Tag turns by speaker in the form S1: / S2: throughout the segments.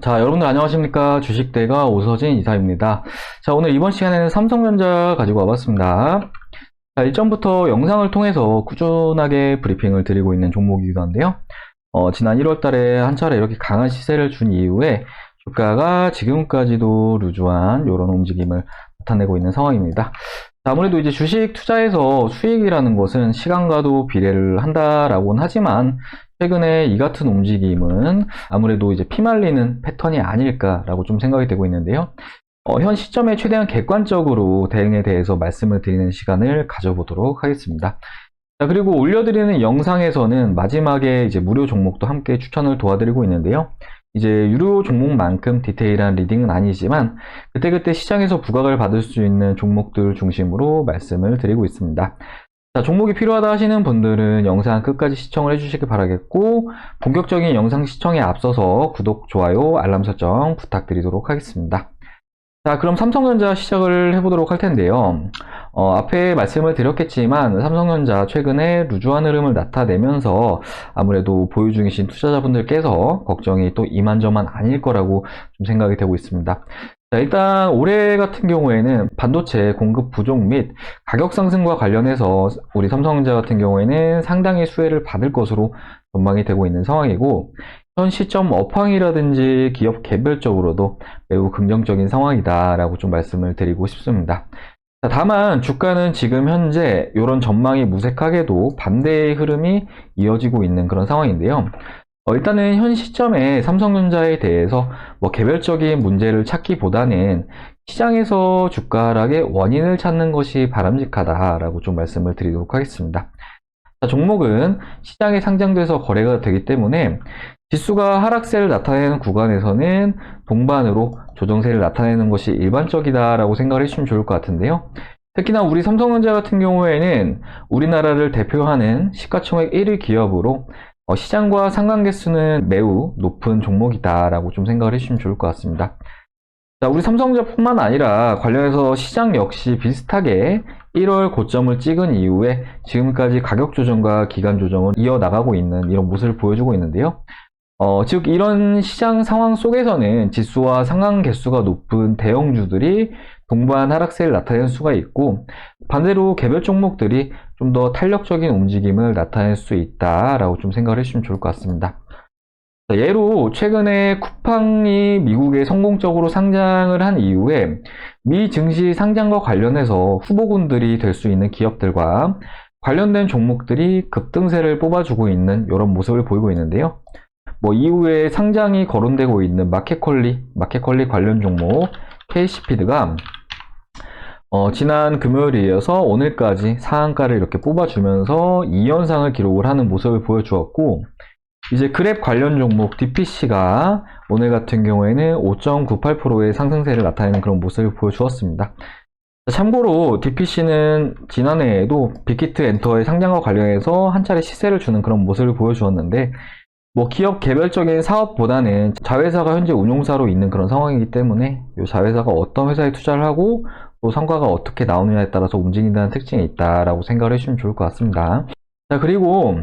S1: 자, 여러분들 안녕하십니까? 주식대가 오서진 이사입니다. 자, 오늘 이번 시간에는 삼성전자 가지고 와봤습니다. 자, 일전부터 영상을 통해서 꾸준하게 브리핑을 드리고 있는 종목이기도 한데요. 지난 1월 달에 한 차례 이렇게 강한 시세를 준 이후에 주가가 지금까지도 루즈한 이런 움직임을 나타내고 있는 상황입니다. 자, 아무래도 이제 주식 투자에서 수익이라는 것은 시간과도 비례를 한다라고는 하지만 최근에 이 같은 움직임은 아무래도 이제 피말리는 패턴이 아닐까라고 좀 생각이 되고 있는데요. 현 시점에 최대한 객관적으로 대응에 대해서 말씀을 드리는 시간을 가져보도록 하겠습니다. 자, 그리고 올려드리는 영상에서는 마지막에 이제 무료 종목도 함께 추천을 도와드리고 있는데요. 이제 유료 종목만큼 디테일한 리딩은 아니지만 그때그때 시장에서 부각을 받을 수 있는 종목들 중심으로 말씀을 드리고 있습니다. 자, 종목이 필요하다 하시는 분들은 영상 끝까지 시청을 해주시기 바라겠고, 본격적인 영상 시청에 앞서서 구독, 좋아요, 알람 설정 부탁드리도록 하겠습니다. 자, 그럼 삼성전자 시작을 해보도록 할 텐데요. 앞에 말씀을 드렸겠지만 삼성전자 최근에 루즈한 흐름을 나타내면서 아무래도 보유 중이신 투자자분들께서 걱정이 또 이만저만 아닐 거라고 좀 생각이 되고 있습니다. 자, 일단 올해 같은 경우에는 반도체 공급 부족 및 가격 상승과 관련해서 우리 삼성전자 같은 경우에는 상당히 수혜를 받을 것으로 전망이 되고 있는 상황이고, 현 시점 업황이라든지 기업 개별적으로도 매우 긍정적인 상황이다라고 좀 말씀을 드리고 싶습니다. 자, 다만 주가는 지금 현재 이런 전망이 무색하게도 반대의 흐름이 이어지고 있는 그런 상황인데요. 일단은 현 시점에 삼성전자에 대해서 개별적인 문제를 찾기보다는 시장에서 주가 하락의 원인을 찾는 것이 바람직하다라고 좀 말씀을 드리도록 하겠습니다. 자, 종목은 시장에 상장돼서 거래가 되기 때문에 지수가 하락세를 나타내는 구간에서는 동반으로 조정세를 나타내는 것이 일반적이다라고 생각을 해주시면 좋을 것 같은데요. 특히나 우리 삼성전자 같은 경우에는 우리나라를 대표하는 시가총액 1위 기업으로 시장과 상관계수는 매우 높은 종목이다라고 좀 생각을 해주시면 좋을 것 같습니다. 자, 우리 삼성전자뿐만 아니라 관련해서 시장 역시 비슷하게 1월 고점을 찍은 이후에 지금까지 가격 조정과 기간 조정을 이어나가고 있는 이런 모습을 보여주고 있는데요. 즉 이런 시장 상황 속에서는 지수와 상한계수가 높은 대형주들이 동반 하락세를 나타낼 수가 있고, 반대로 개별 종목들이 좀 더 탄력적인 움직임을 나타낼 수 있다라고 좀 생각을 해주시면 좋을 것 같습니다. 예로 최근에 쿠팡이 미국에 성공적으로 상장을 한 이후에 미 증시 상장과 관련해서 후보군들이 될 수 있는 기업들과 관련된 종목들이 급등세를 뽑아주고 있는 이런 모습을 보이고 있는데요. 이후에 상장이 거론되고 있는 마켓컬리 관련 종목 KC피드가 지난 금요일에 이어서 오늘까지 상한가를 이렇게 뽑아주면서 2연상을 기록을 하는 모습을 보여주었고, 이제 그랩 관련 종목 DPC가 오늘 같은 경우에는 5.98%의 상승세를 나타내는 그런 모습을 보여주었습니다. 참고로 DPC는 지난해에도 빅히트 엔터의 상장과 관련해서 한 차례 시세를 주는 그런 모습을 보여주었는데, 기업 개별적인 사업보다는 자회사가 현재 운용사로 있는 그런 상황이기 때문에 이 자회사가 어떤 회사에 투자를 하고 또 성과가 어떻게 나오느냐에 따라서 움직인다는 특징이 있다라고 생각을 해주시면 좋을 것 같습니다. 자, 그리고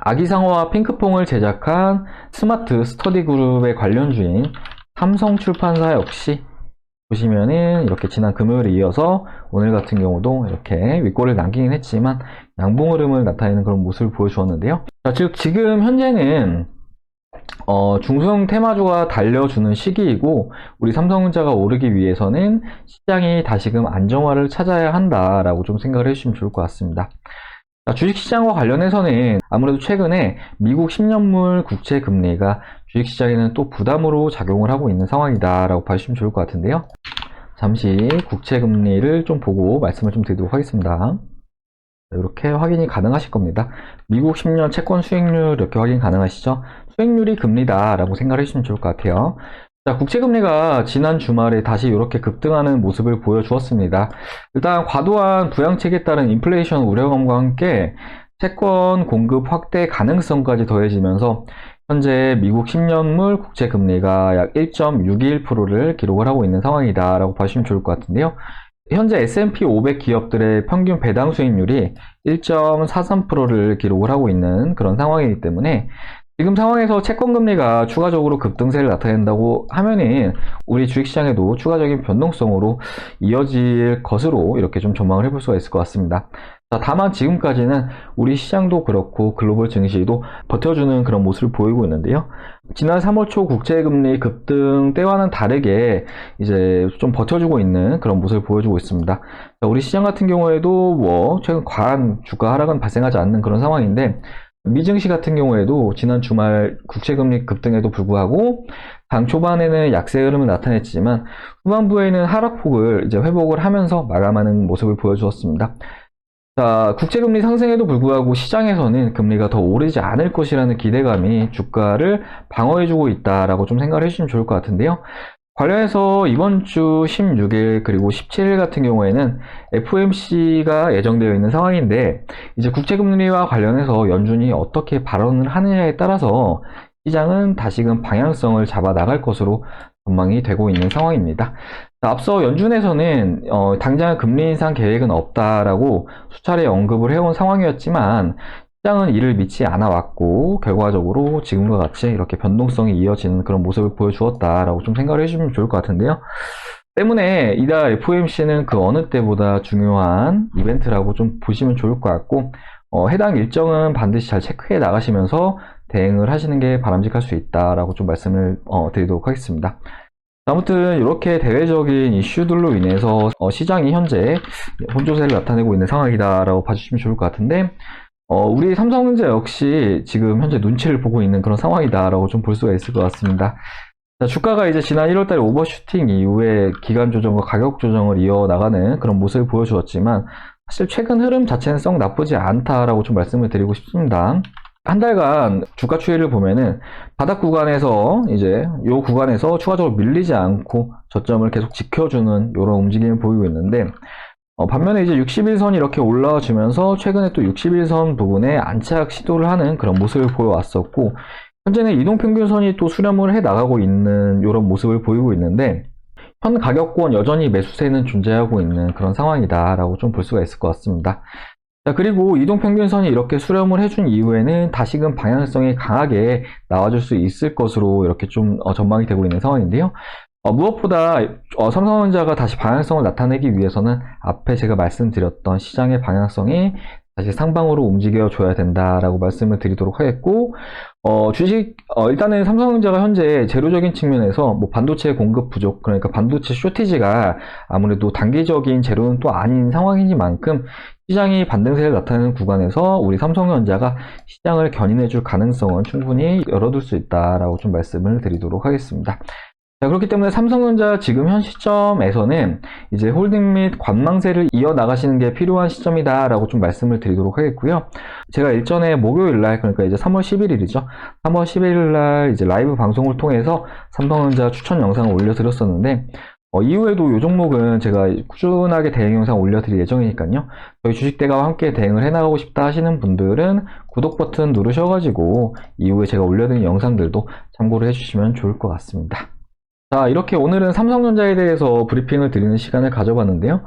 S1: 아기상어와 핑크퐁을 제작한 스마트 스터디 그룹의 관련주인 삼성출판사 역시 보시면은 이렇게 지난 금요일에 이어서 오늘 같은 경우도 이렇게 윗골을 남기긴 했지만 양봉 흐름을 나타내는 그런 모습을 보여주었는데요. 자, 즉 지금 현재는 중소형 테마주가 달려주는 시기이고, 우리 삼성전자가 오르기 위해서는 시장이 다시금 안정화를 찾아야 한다라고 좀 생각을 해주시면 좋을 것 같습니다. 자, 주식시장과 관련해서는 아무래도 최근에 미국 10년물 국채 금리가 주식시장에는 또 부담으로 작용을 하고 있는 상황이다 라고 봐주시면 좋을 것 같은데요. 잠시 국채 금리를 좀 보고 말씀을 좀 드리도록 하겠습니다. 이렇게 확인이 가능하실 겁니다. 미국 10년 채권 수익률 이렇게 확인 가능하시죠? 수익률이 금리다 라고 생각을 해주시면 좋을 것 같아요. 자, 국채금리가 지난 주말에 다시 이렇게 급등하는 모습을 보여주었습니다. 일단 과도한 부양책에 따른 인플레이션 우려감과 함께 채권 공급 확대 가능성까지 더해지면서 현재 미국 10년물 국채금리가 약 1.61%를 기록을 하고 있는 상황이다 라고 봐주시면 좋을 것 같은데요. 현재 S&P 500 기업들의 평균 배당 수익률이 1.43%를 기록을 하고 있는 그런 상황이기 때문에 지금 상황에서 채권금리가 추가적으로 급등세를 나타낸다고 하면은 우리 주식시장에도 추가적인 변동성으로 이어질 것으로 이렇게 좀 전망을 해볼 수가 있을 것 같습니다. 자, 다만 지금까지는 우리 시장도 그렇고 글로벌 증시도 버텨주는 그런 모습을 보이고 있는데요. 지난 3월 초 국채금리 급등 때와는 다르게 이제 좀 버텨주고 있는 그런 모습을 보여주고 있습니다. 자, 우리 시장 같은 경우에도 뭐 최근 과한 주가 하락은 발생하지 않는 그런 상황인데, 미증시 같은 경우에도 지난 주말 국채금리 급등에도 불구하고 당 초반에는 약세 흐름을 나타냈지만 후반부에는 하락폭을 이제 회복을 하면서 마감하는 모습을 보여주었습니다. 자, 국채금리 상승에도 불구하고 시장에서는 금리가 더 오르지 않을 것이라는 기대감이 주가를 방어해주고 있다라고 좀 생각을 해주시면 좋을 것 같은데요. 관련해서 이번 주 16일 그리고 17일 같은 경우에는 FOMC가 예정되어 있는 상황인데, 이제 국채금리와 관련해서 연준이 어떻게 발언을 하느냐에 따라서 시장은 다시금 방향성을 잡아 나갈 것으로 전망이 되고 있는 상황입니다. 앞서 연준에서는 당장 금리 인상 계획은 없다라고 수차례 언급을 해온 상황이었지만, 시장은 이를 믿지 않아 왔고 결과적으로 지금과 같이 이렇게 변동성이 이어지는 그런 모습을 보여주었다라고 좀 생각을 해주시면 좋을 것 같은데요. 때문에 이달 FOMC는 그 어느 때보다 중요한 이벤트라고 좀 보시면 좋을 것 같고, 해당 일정은 반드시 잘 체크해 나가시면서 대응을 하시는 게 바람직할 수 있다라고 좀 말씀을 드리도록 하겠습니다. 아무튼 이렇게 대외적인 이슈들로 인해서 시장이 현재 혼조세를 나타내고 있는 상황이다라고 봐주시면 좋을 것 같은데, 우리 삼성전자 역시 지금 현재 눈치를 보고 있는 그런 상황이다라고 좀 볼 수가 있을 것 같습니다. 자, 주가가 이제 지난 1월달에 오버슈팅 이후에 기간 조정과 가격 조정을 이어나가는 그런 모습을 보여주었지만, 사실 최근 흐름 자체는 썩 나쁘지 않다라고 좀 말씀을 드리고 싶습니다. 한 달간 주가 추이를 보면은 바닥 구간에서 이제 요 구간에서 추가적으로 밀리지 않고 저점을 계속 지켜주는 이런 움직임을 보이고 있는데, 반면에 이제 60일선이 이렇게 올라와 주면서 최근에 또 60일선 부분에 안착 시도를 하는 그런 모습을 보여왔었고, 현재는 이동평균선이 또 수렴을 해 나가고 있는 이런 모습을 보이고 있는데, 현 가격권 여전히 매수세는 존재하고 있는 그런 상황이다라고 좀 볼 수가 있을 것 같습니다. 자, 그리고 이동평균선이 이렇게 수렴을 해준 이후에는 다시금 방향성이 강하게 나와줄 수 있을 것으로 이렇게 좀 전망이 되고 있는 상황인데요. 무엇보다 삼성전자가 다시 방향성을 나타내기 위해서는 앞에 제가 말씀드렸던 시장의 방향성이 다시 상방으로 움직여줘야 된다라고 말씀을 드리도록 하겠고, 일단은 삼성전자가 현재 재료적인 측면에서 뭐 반도체 공급 부족, 그러니까 반도체 쇼티지가 아무래도 단기적인 재료는 또 아닌 상황이니만큼 시장이 반등세를 나타내는 구간에서 우리 삼성전자가 시장을 견인해줄 가능성은 충분히 열어둘 수 있다라고 좀 말씀을 드리도록 하겠습니다. 자, 그렇기 때문에 삼성전자 지금 현 시점에서는 이제 홀딩 및 관망세를 이어나가시는 게 필요한 시점이다라고 좀 말씀을 드리도록 하겠고요. 제가 일전에 목요일날, 그러니까 이제 3월 11일이죠. 3월 11일날 이제 라이브 방송을 통해서 삼성전자 추천 영상을 올려드렸었는데, 이후에도 이 종목은 제가 꾸준하게 대응 영상 올려드릴 예정이니까요. 저희 주식대가와 함께 대응을 해나가고 싶다 하시는 분들은 구독 버튼 누르셔가지고 이후에 제가 올려드린 영상들도 참고를 해주시면 좋을 것 같습니다. 자, 이렇게 오늘은 삼성전자에 대해서 브리핑을 드리는 시간을 가져봤는데요.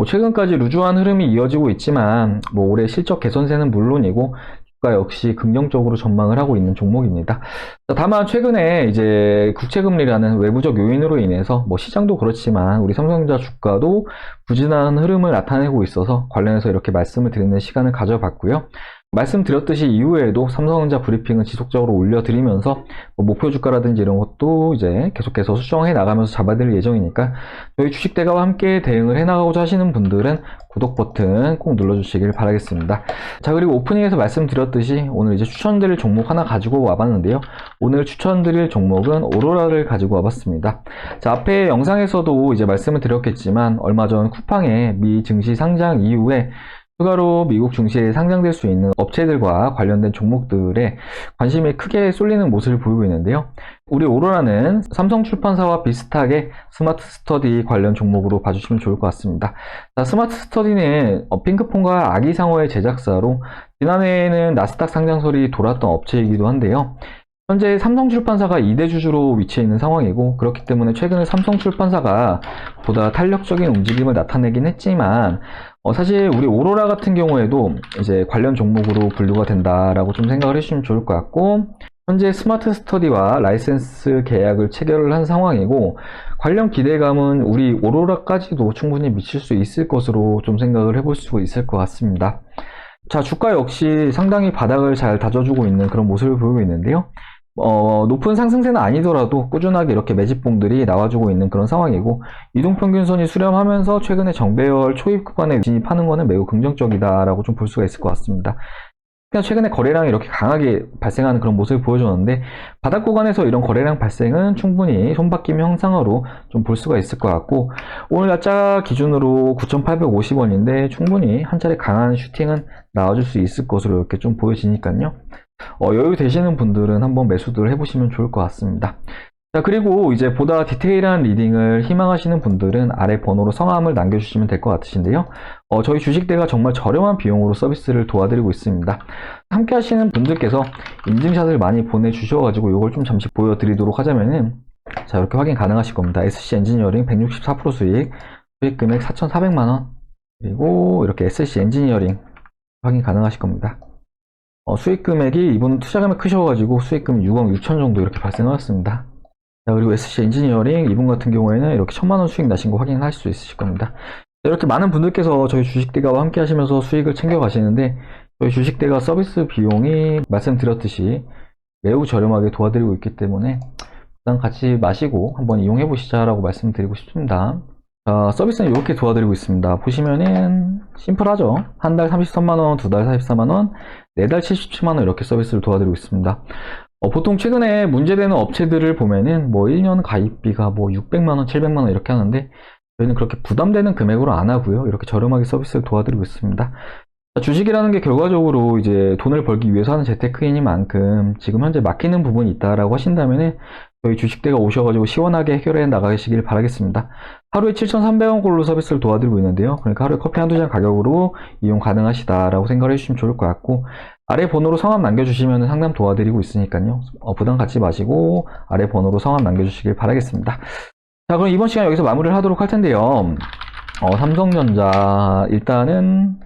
S1: 최근까지 루즈한 흐름이 이어지고 있지만 올해 실적 개선세는 물론이고 주가 역시 긍정적으로 전망을 하고 있는 종목입니다. 자, 다만 최근에 이제 국채금리라는 외부적 요인으로 인해서 시장도 그렇지만 우리 삼성전자 주가도 부진한 흐름을 나타내고 있어서 관련해서 이렇게 말씀을 드리는 시간을 가져봤고요. 말씀드렸듯이 이후에도 삼성전자 브리핑을 지속적으로 올려드리면서 목표 주가라든지 이런 것도 이제 계속해서 수정해 나가면서 잡아드릴 예정이니까 저희 주식대가와 함께 대응을 해나가고자 하시는 분들은 구독 버튼 꼭 눌러주시길 바라겠습니다. 자, 그리고 오프닝에서 말씀드렸듯이 오늘 이제 추천드릴 종목 하나 가지고 와봤는데요. 오늘 추천드릴 종목은 오로라를 가지고 와봤습니다. 자, 앞에 영상에서도 이제 말씀을 드렸겠지만 얼마 전 쿠팡의 미 증시 상장 이후에 추가로 미국 증시에 상장될 수 있는 업체들과 관련된 종목들에 관심이 크게 쏠리는 모습을 보이고 있는데요. 우리 오로라는 삼성출판사와 비슷하게 스마트 스터디 관련 종목으로 봐주시면 좋을 것 같습니다. 자, 스마트 스터디는 핑크폰과 아기상어의 제작사로 지난해에는 나스닥 상장설이 돌았던 업체이기도 한데요. 현재 삼성출판사가 2대 주주로 위치해 있는 상황이고, 그렇기 때문에 최근에 삼성출판사가 보다 탄력적인 움직임을 나타내긴 했지만 사실 우리 오로라 같은 경우에도 이제 관련 종목으로 분류가 된다라고 좀 생각을 해주시면 좋을 것 같고, 현재 스마트 스터디와 라이센스 계약을 체결을 한 상황이고, 관련 기대감은 우리 오로라까지도 충분히 미칠 수 있을 것으로 좀 생각을 해볼 수 있을 것 같습니다. 자, 주가 역시 상당히 바닥을 잘 다져주고 있는 그런 모습을 보이고 있는데요. 높은 상승세는 아니더라도 꾸준하게 이렇게 매집봉들이 나와주고 있는 그런 상황이고, 이동평균선이 수렴하면서 최근에 정배열 초입 구간에 진입하는 것은 매우 긍정적이다라고 좀 볼 수가 있을 것 같습니다. 최근에 거래량이 이렇게 강하게 발생하는 그런 모습을 보여줬는데, 바닥 구간에서 이런 거래량 발생은 충분히 손바뀜 형상으로 좀 볼 수가 있을 것 같고, 오늘 날짜 기준으로 9,850원인데 충분히 한 차례 강한 슈팅은 나와줄 수 있을 것으로 이렇게 좀 보여지니까요. 여유 되시는 분들은 한번 매수들 해보시면 좋을 것 같습니다. 자, 그리고 이제 보다 디테일한 리딩을 희망하시는 분들은 아래 번호로 성함을 남겨주시면 될 것 같으신데요. 저희 주식대가 정말 저렴한 비용으로 서비스를 도와드리고 있습니다. 함께 하시는 분들께서 인증샷을 많이 보내주셔가지고 이걸 좀 잠시 보여드리도록 하자면은, 자, 이렇게 확인 가능하실 겁니다. SC 엔지니어링 164% 수익, 수익 금액 4,400만원, 그리고 이렇게 SC 엔지니어링 확인 가능하실 겁니다. 수익 금액이 이분 투자금이 크셔가지고 수익금이 6억 6천 정도 이렇게 발생하였습니다. 자, 그리고 SC 엔지니어링 이분 같은 경우에는 이렇게 1,000만원 수익 나신 거 확인하실 수 있으실 겁니다. 이렇게 많은 분들께서 저희 주식대가와 함께 하시면서 수익을 챙겨 가시는데, 저희 주식대가 서비스 비용이 말씀드렸듯이 매우 저렴하게 도와드리고 있기 때문에 부담 갖지 마시고 한번 이용해 보시자라고 말씀드리고 싶습니다. 자, 서비스는 이렇게 도와드리고 있습니다. 보시면은 심플하죠. 한 달 33만원, 두 달 44만원, 네 달 77만원 이렇게 서비스를 도와드리고 있습니다. 보통 최근에 문제되는 업체들을 보면은 뭐 1년 가입비가 뭐 600만원, 700만원 이렇게 하는데, 저희는 그렇게 부담되는 금액으로 안 하고요. 이렇게 저렴하게 서비스를 도와드리고 있습니다. 주식이라는 게 결과적으로 이제 돈을 벌기 위해서 하는 재테크이니만큼 지금 현재 막히는 부분이 있다라고 하신다면은 저희 주식대가 오셔가지고 시원하게 해결해 나가시길 바라겠습니다. 하루에 7,300원 꼴로 서비스를 도와드리고 있는데요. 그러니까 하루에 커피 한두 잔 가격으로 이용 가능하시다라고 생각을 해주시면 좋을 것 같고, 아래 번호로 성함 남겨주시면 상담 도와드리고 있으니까요. 부담 갖지 마시고 아래 번호로 성함 남겨주시길 바라겠습니다. 자, 그럼 이번 시간 여기서 마무리를 하도록 할 텐데요. 삼성전자 일단은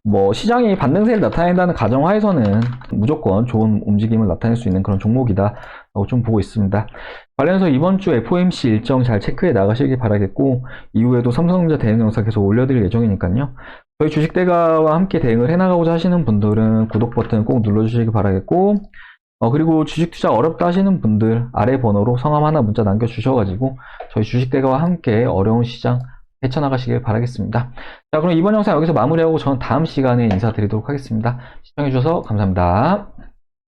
S1: 뭐 시장이 반등세를 나타낸다는 가정하에서는 무조건 좋은 움직임을 나타낼 수 있는 그런 종목이다 라고 좀 보고 있습니다. 관련해서 이번 주 FOMC 일정 잘 체크해 나가시길 바라겠고, 이후에도 삼성전자 대응 영상 계속 올려드릴 예정이니까요. 저희 주식대가와 함께 대응을 해나가고자 하시는 분들은 구독 버튼 꼭 눌러주시기 바라겠고, 그리고 주식 투자 어렵다 하시는 분들 아래 번호로 성함 하나 문자 남겨주셔가지고 저희 주식대가와 함께 어려운 시장 헤쳐나가시길 바라겠습니다. 자, 그럼 이번 영상 여기서 마무리하고 저는 다음 시간에 인사드리도록 하겠습니다. 시청해주셔서 감사합니다.